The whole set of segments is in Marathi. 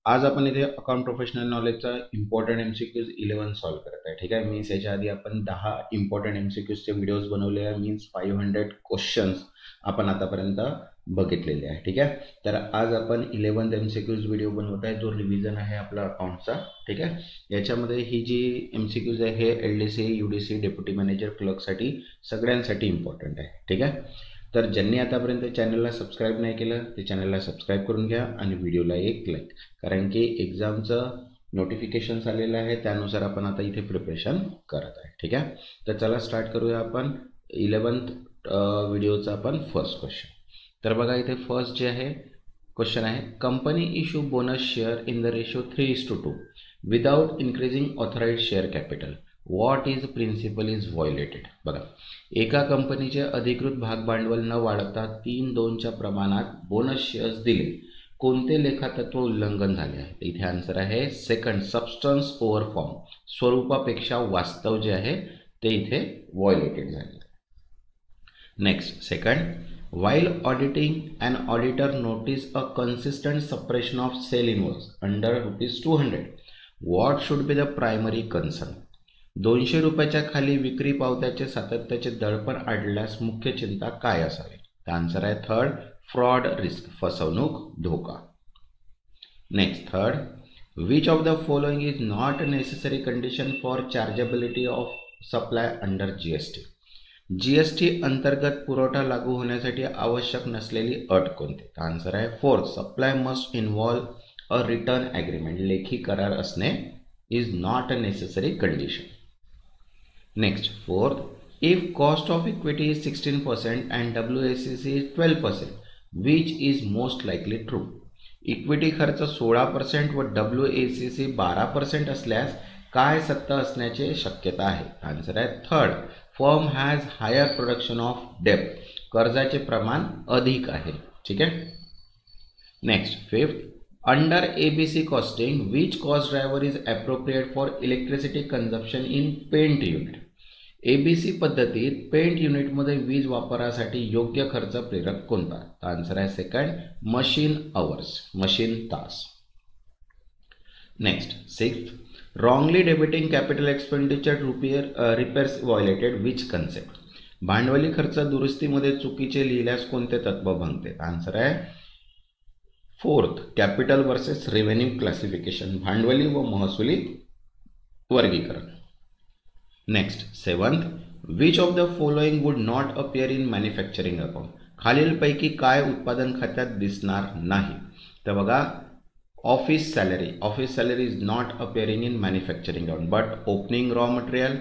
आज आपण इथे अकाउंट प्रोफेशनल नॉलेजचा इम्पॉर्टंट एमसीक्यूज 11 सॉल्व्ह करत आहे. ठीक आहे. मीन्स याच्या आधी आपण 10 इम्पॉर्टंट एमसीक्यूजचे व्हिडिओज बनवले आहे. मीन्स 500 क्वेश्चन्स आपण आतापर्यंत बघितलेले आहे. ठीक आहे. तर आज आपण 11th एमसीक्यूज व्हिडिओ बनवत आहे, जो रिव्हिजन आहे आपला अकाउंटचा. ठीक आहे. याच्यामध्ये ही जी एमसीक्यूज आहे हे एलडीसी, यूडीसी, डेप्युटी मॅनेजर, क्लर्कसाठी सगळ्यांसाठी इम्पॉर्टंट आहे. ठीक आहे. तर ज्यांनी आतापर्यंत चॅनलला सबस्क्राईब नाही केलं ते चॅनलला सबस्क्राईब करून घ्या आणि व्हिडिओला एक लाईक, कारण की एक्झामचं नोटिफिकेशन आलेलं आहे, त्यानुसार आपण आता इथे प्रिपरेशन करत आहे. ठीक आहे. तर चला स्टार्ट करूया आपण 11th व्हिडिओचा आपण फर्स्ट क्वेश्चन. तर बघा इथे फर्स्ट जे आहे क्वेश्चन आहे, company issue bonus share in the ratio 3:2 without increasing authorised share capital. What is principle is violated. बघा, एका कंपनीचे अधिकृत भाग भांडवल न वाढवता 3:2च्या प्रमाणात बोनस शेअर्स दिले, कोणते लेखातत्व उल्लंघन झाले आहे. इथे आन्सर आहे सेकंड, सबस्टन्स ओव्हर फॉर्म. स्वरूपापेक्षा वास्तव जे आहे ते इथे व्हायोलेटेड झाले. Next second, while auditing an auditor noticed a consistent suppression of sale invoice under ₹200, what should be the primary concern. 200 रुपयाच्या खाली विक्री पावत्याचे सातत्याचे दडपण आढळल्यास मुख्य चिंता काय असावी. आन्सर आहे थर्ड, फ्रॉड रिस्क, फसवणूक, धोका. Next third, which of the following is not necessary condition for chargeability of supply under GST. GST अंतर्गत पुरवठा लागू होण्यासाठी आवश्यक नसलेली अट कोणती. आन्सर आहे फोर्थ, सप्लाय मस्ट इन्व्हॉल्व अ रिटर्न ॲग्रीमेंट. लेखी करार असणे is not a necessary condition. Next fourth, if cost of equity is 16% and WACC is 12%, which is most likely true. Equity खर्च 16% व WACC 12% असल्यास काय सत्य असण्याची शक्यता आहे. आन्सर आहे third, firm has higher production of डेब्ट. कर्जाचे प्रमाण अधिक आहे. ठीक आहे. Next fifth, under ABC costing which cost driver is appropriate for electricity consumption in paint unit. ABC पद्धतीत पेंट युनिटमध्ये वीज वापरासाठी योग्य खर्च प्रेरक कोणता. आन्सर आहे सेकंड, मशीन अवर्स, मशीन तास. Next sixth, wrongly debiting capital expenditure repairs violated which concept. भांडवली खर्च दुरुस्तीमध्ये चुकीचे लिहिल्यास कोणते तत्व भंगते. आन्सर आहे fourth, capital versus revenue classification, भांडवली व महसुली वर्गीकरण. Next seventh, which of the following would not appear in manufacturing account. खालीलपैकी काय उत्पादन खात्यात दिसणार नाही. तर बघा, office salary is not appearing in manufacturing account, but opening raw material,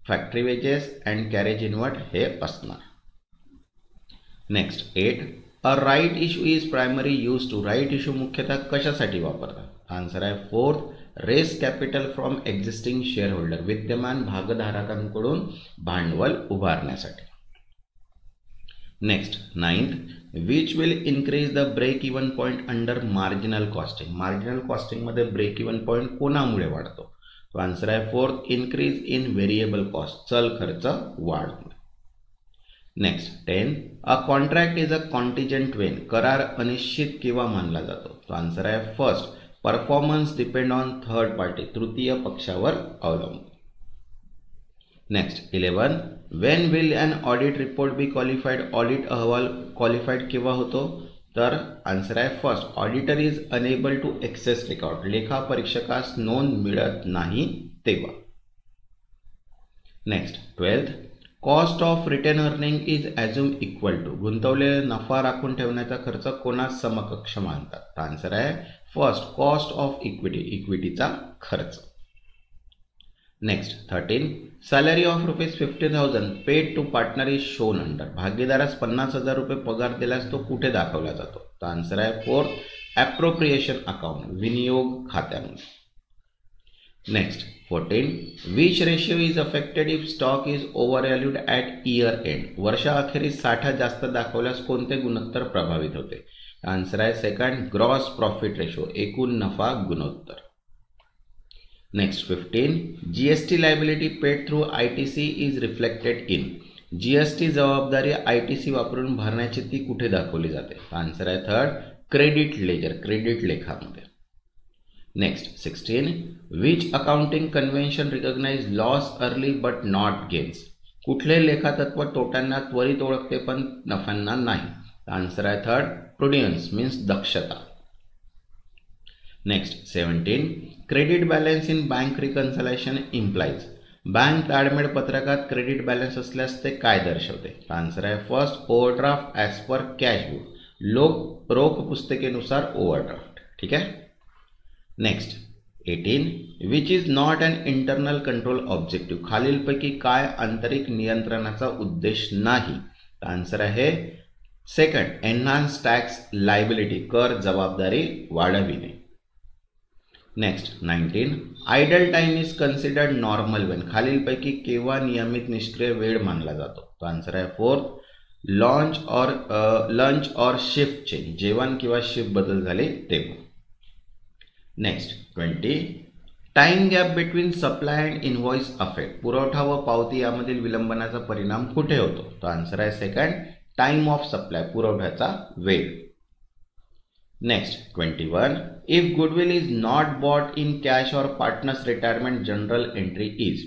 factory wages and carriage inward हे असणार. Next 8, a right issue is primary used to. right issue मुख्यतः कशासाठी वापरतात. आन्सर आहे fourth, raise capital from existing shareholder, विद्यमान भागधारकांकडून भांडवल उभारण्यासाठी. Next ninth, which will increase the break even point under marginal costing. Marginal कॉस्टिंगमध्ये ब्रेक इवन पॉईंट कोणामुळे वाढतो. तो आन्सर आहे fourth, increase in variable cost, चल खर्च वाढतो. Next 10, a contract is a contingent when. करार अनिश्चित किंवा मानला जातो. तो आन्सर आहे first, performance depend on third party, तृतीय पक्षावर अवलंबून. Next 11, when will an audit report be qualified. Audit अहवाल क्वालिफाईड केव्हा होतो. तर आन्सर आहे first, auditor is unable to access record. लेखा परीक्षकास नोंद मिळत नाही तेव्हा. Next 12th, cost of retain earning is assume equal to. गुंतवलेला नफा राखून ठेवण्याचा खर्च कोणास समकक्ष मानतात. आन्सर आहे फर्स्ट, कॉस्ट ऑफ इक्विटी, इक्विटीचा खर्च. Next 13, salary of ₹50,000 paid to partner is shown under. भागीदारास 50,000 रुपये पगार दिल्यास तो कुठे दाखवला जातो. तर आन्सर आहे फोर्थ, ॲप्रोप्रिएशन अकाउंट, विनियोग खात्यामध्ये. Next 14, which ratio is affected if stock is over valued at year end. वर्षाअखेरीस साठा जास्त दाखवल्यास कोणते गुणोत्तर प्रभावित होते. आन्सर आहे सेकंड, ग्रॉस प्रॉफिट रेशो, एकूण नफा गुणोत्तर. Next 15, GST liability paid through ITC is reflected in. GST जबाबदारी ITC वापरून भरण्याची ती कुठे दाखवली जाते. आन्सर आहे थर्ड, क्रेडिट लेजर, क्रेडिट लेखामध्ये. Next 16, which accounting convention recognize loss early but not gains. कुठले लेखातत्व तोट्यांना त्वरित ओळखते पण नफ्यांना नाही. आन्सर आहे थर्ड, प्रुडियन्स मीन्स दक्षता. Next 17, credit balance in bank reconciliation implies. Bank ताळमेळ पत्रकात क्रेडिट बॅलन्स असल्यास ते काय दर्शवते. आन्सर आहे first, overdraft as per cash book. रोख पुस्तिकेनुसार ओव्हरड्राफ्ट. ठीक आहे. Next 18, which is not an internal control objective. खालीलपैकी काय आंतरिक नियंत्रणाचा उद्देश नाही. आन्सर आहे सेकंड, एनहान्स टॅक्स लायबिलिटी, कर जबाबदारी वाढविणे. Next 19, idle time is considered normal when. खालीलपैकी केव्हा नियमित निष्क्रिय वेळ मानला जातो. आन्सर आहे fourth, lunch or shift change, जेवण किंवा शिफ्ट बदल झाले तेव्हा. Next 20, time gap between supply and invoice affect. पुरवठा व पावती यामधील विलंबनाचा परिणाम कुठे होतो. तो आन्सर आहे सेकंड, टाइम ऑफ सप्लाय, पुरवठ्याचा वेळ. Next 21, if goodwill is not bought in cash और partners retirement general entry is.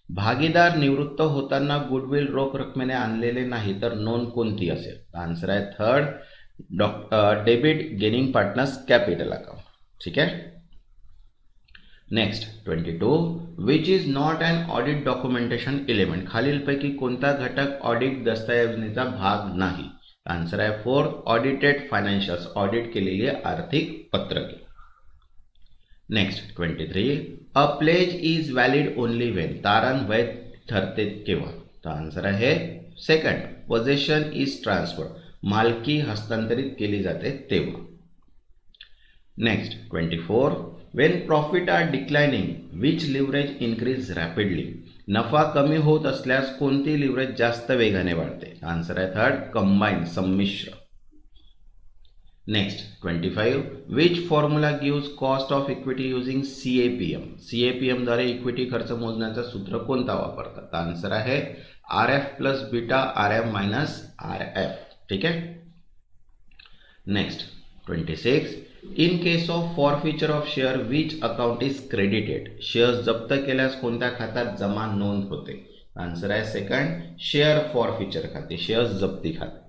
भागीदार निवृत्त होताना गुडविल रोख रकमेने आणलेले नाही तर नोंद कोणती असेल. आन्सर आहे third, debit gaining partners capital account. ठीक आहे. Next 22, which is not an audit documentation element. खालीलपैकी कोणता घटक ऑडिट दस्तऐवजीचा भाग नाही. आन्सर आहे फोर्थ, ऑडिटेड फायनान्शियल्स, ऑडिट केलेली आर्थिक पत्रके. Next 23, a pledge is valid only when. तारण वैध ठरते केव्हा. तर आन्सर आहे सेकंड, पोझेशन इज ट्रान्सफर, मालकी हस्तांतरित केली जाते तेव्हा. Next 24, when profit are declining which leverage increase rapidly. नफा कमी होत असल्यास कोणती लिव्हरेज जास्त वेगाने वाढते. आन्सर आहे थर्ड, कंबाईन, संमिश्र. Next 25, which formula gives cost of equity using CAPM. CAPM द्वारे इक्विटी खर्च मोजण्याचं सूत्र कोणता वापरतात. आन्सर आहे RF plus beta RM minus RF. ठीक आहे. Next 26, in case of forfeiture of share which account is credited. Shares जप्त केल्यास कोणत्या खात्यात जमा नोंद होते. आन्सर आहे सेकंड, शेअर फॉरफिचर खाते, शेअर्स जप्ती खाते.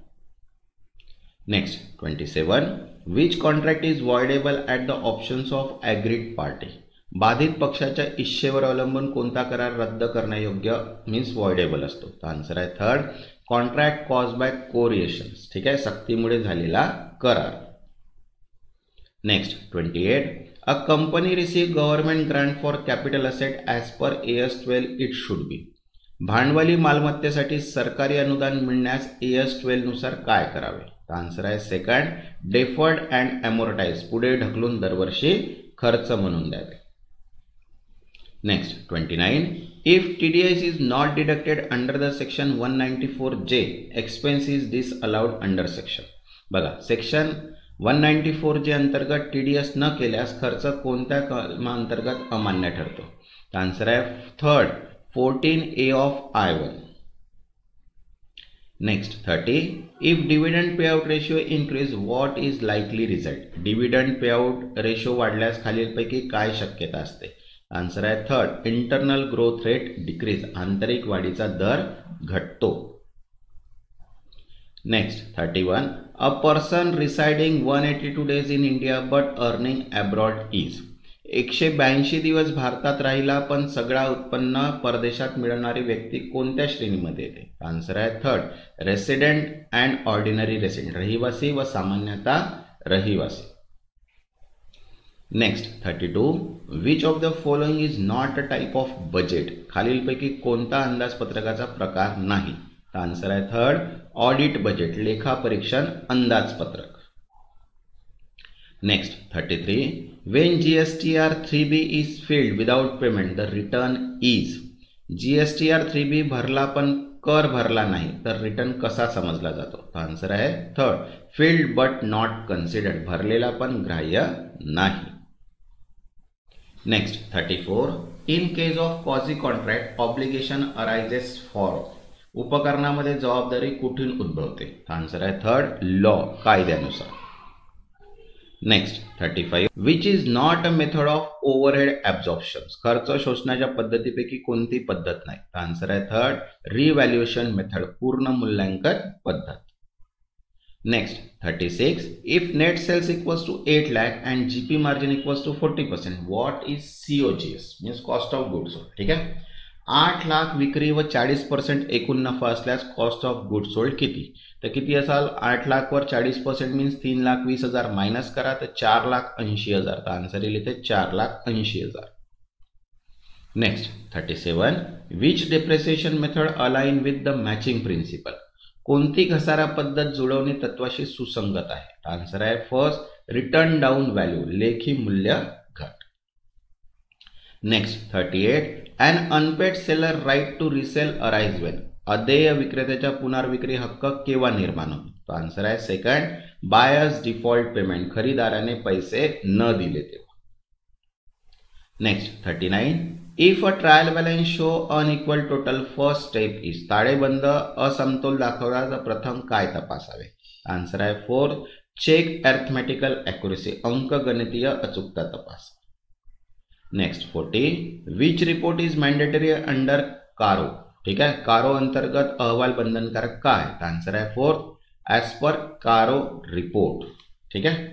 Next 27, which contract is voidable at the options of agreed party. बाधित पक्षाच्या इच्छेवर अवलंबून कोणता करार रद्द करण्यायोग्य मीन्स वॉइडेबल असतो. आन्सर आहे थर्ड, कॉन्ट्रॅक्ट कॉज बाय कोरिएशन्स. ठीक आहे, सक्तीमुळे झालेला करार. Next 28, a company receive government grant for capital asset as per AS 12 it should be. भांडवली मालमत्तेसाठी सरकारी अनुदान मिळण्यास AS 12 नुसार काय करावे. आन्सर आहे सेकंड, डेफर्ड अँड अमोर्टाइज, पुढे ढकलून दरवर्षी खर्च म्हणून द्यावे. Next 29, if TDS is not deducted under the section 194J, expense is disallowed under section. बघा, सेक्शन 194J अंतर्गत TDS न केल्यास खर्च कोणत्या कलमांतर्गत अमान्य ठरतो. आन्सर आहे third, 14A of I1. Next 30, if dividend payout ratio increase what is likely result. Dividend payout ratio वाढल्यास खालीलपैकी काय शक्यता असते. आन्सर आहे third, internal growth rate decrease, आंतरिक वाढीचा दर घटतो. Next 31, a person residing 182 days in India but earning abroad is. 182 दिवस भारतात राहिला पण सगळा उत्पन्न परदेशात मिळणारी व्यक्ती कोणत्या श्रेणीमध्ये येते. आन्सर आहे third, resident and ordinary resident, रहिवासी व सामान्यतः रहिवासी. Next 32, which of the following is not a type of budget. खालीलपैकी कोणता अंदाजपत्रकाचा प्रकार नाही. आन्सर आहे थर्ड, ऑडिट बजेट, लेखापरीक्षण अंदाजपत्रक. Next 33, Wien GSTR 3B is filled without payment the return is. GSTR 3B भरला पण कर भरला नाही तर रिटर्न कसा समजला जातो. आन्सर आहे third, filled but not considered, भरलेला पण ग्राह्य नाही. Next 34, in case of quasi contract obligation arises for. उपकरणामध्ये जबाबदारी कुठून उद्भवते. आन्सर आहे थर्ड, लॉ, कायद्यानुसार. Next 35 which is not a method of overhead absorption. खर्च शोषण्याच्या पद्धतीपैकी कोणती पद्धत नाही. आन्सर आहे थर्ड रिव्हॅल्युएशन मेथड, पूर्ण मूल्यांकन पद्धत. Next 36 if net sales equals to 8 lakh and GP margin equals to 40%, what is COGS means cost of goods sold. ठीक आहे, 8 लाख विक्री व 40% एकूण नफा असल्यास कॉस्ट ऑफ गुड्स सोल्ड किती. तर किती असाल, 8 लाख वर 40% मीन्स 3,20,000 मायनस करा तर 4,80,000. तर आन्सर येईल इथे 4,80,000. Next 37 which depreciation method align with the matching principle. कोणती घसारा पद्धत जुळवणी तत्वाशी सुसंगत आहे. आन्सर आहे फर्स्ट रिटर्न डाऊन व्हॅल्यू, लेखी मूल्य घट. Next 38 an unpaid seller right to resell arise when. अदेय विक्रेत्याचा पुनर्विक्री हक्क केव्हा निर्माण होतो. तो आन्सर आहे सेकंड बायर्स डिफॉल्ट पेमेंट, खरीदाराने पैसे न दिले तेव्हा. Next 39 if a trial balance show unequal total first step is. ताळेबंद असमतोल दाखवला तर प्रथम काय तपासावे. आन्सर आहे फोर्थ चेक अर्थमॅटिकल ॲक्युरेसी, अंकगणितीय अचूकता तपास. Next 40 which report is mandatory under कारो. ठीक आहे, कारो अंतर्गत अहवाल बंधनकारक का आहे. आन्सर आहे फोर्थ ॲज पर कारो रिपोर्ट. ठीक आहे.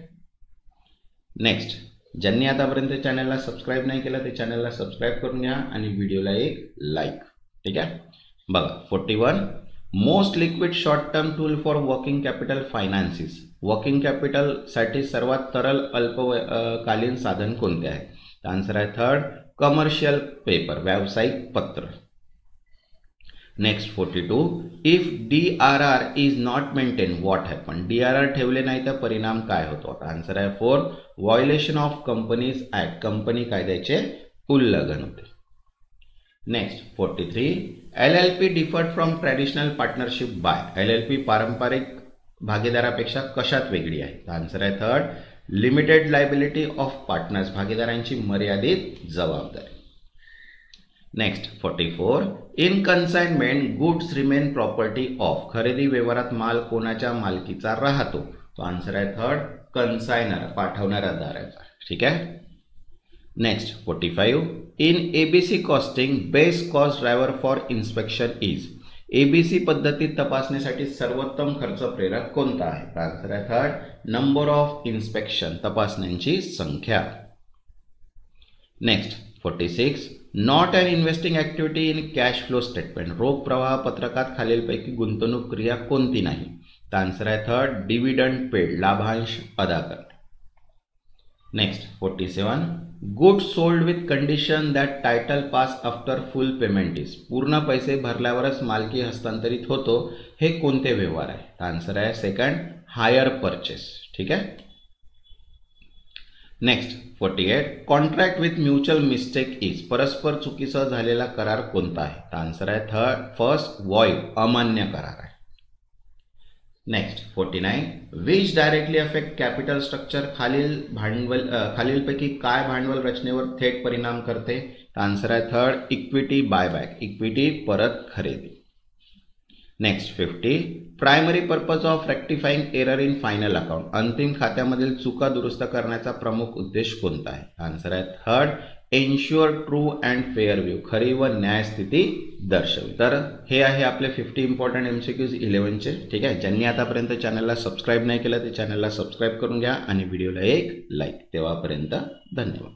नेक्स्ट ज्यांनी आतापर्यंत चॅनलला सबस्क्राईब नाही केलं ते चॅनलला सबस्क्राईब करून घ्या आणि व्हिडिओला एक लाईक. ठीक आहे, बघा 41 most liquid short term tool for working capital finances. Working capital साठी सर्वात तरल अल्पकालीन साधन कोणते आहे. आन्सर आहे थर्ड कमर्शियल पेपर, व्यावसायिक पत्र. Next 42 if DRR is not maintain what happen. DRR ठेवले नाही तर परिणाम काय होतो. आन्सर आहे fourth violation of companies act, company कायद्याचे उल्लंघन होते. Next 43 LLP differed from traditional partnership by. LLP पारंपरिक भागीदारापेक्षा कशात वेगळी आहे. आन्सर आहे third limited liability of partners, भागीदारांची मर्यादित जबाबदारी. Next 44 in consignment goods remain property of. खरेदी व्यवहारात माल कोणाच्या मालकीचा राहतो. तो आन्सर आहे थर्ड कन्सायनर, पाठवणाऱ्याचा. ठीक आहे. Next 45 in ABC costing best cost driver for inspection is. ABC पद्धतीत तपासणीसाठी सर्वोत्तम खर्च प्रेरक कोणता आहे. आन्सर आहे थर्ड नंबर ऑफ इन्स्पेक्शन, तपासण्यांची संख्या. Next 46 not an investing activity in cash flow statement. रोख प्रवाह पत्रकात खालीलपैकी गुंतवणूक क्रिया कोणती नाही. तर आन्सर आहे थर्ड डिव्हिडंड पेड, लाभांश अदा करणे. Next 47 goods sold with condition that title pass after full payment is. पूर्ण पैसे भरल्यावरच मालकी हस्तांतरित होतो, हे कोणते व्यवहार आहे. आन्सर आहे सेकंड हायर परचेस. ठीक आहे. Next 48 contract with mutual mistake is. परस्पर चुकीचा झालेला करार कोणता आहे. आन्सर आहे फर्स्ट वॉइड, अमान्य करार आहे. Next 49 which directly affect capital structure. खालीलपैकी काय भांडवल रचनेवर थेट परिणाम करते. आन्सर आहे थर्ड इक्विटी बायबॅक, इक्विटी परत खरेदी. Next 50 primary purpose of rectifying error in final account. अंतिम खात्यामधील चुका दुरुस्त करण्याचा प्रमुख उद्देश कोणता आहे. आन्सर आहे third ensure true and fair view, खरी व न्याय स्थिती दर्शवली. तर हे आहे आपले 50 इम्पॉर्टंट MCQs 11चे. ठीक आहे, ज्यांनी आतापर्यंत चॅनलला सबस्क्राईब नाही केलं ते चॅनलला सबस्क्राईब करून घ्या आणि व्हिडिओला एक लाईक. तेव्हापर्यंत धन्यवाद.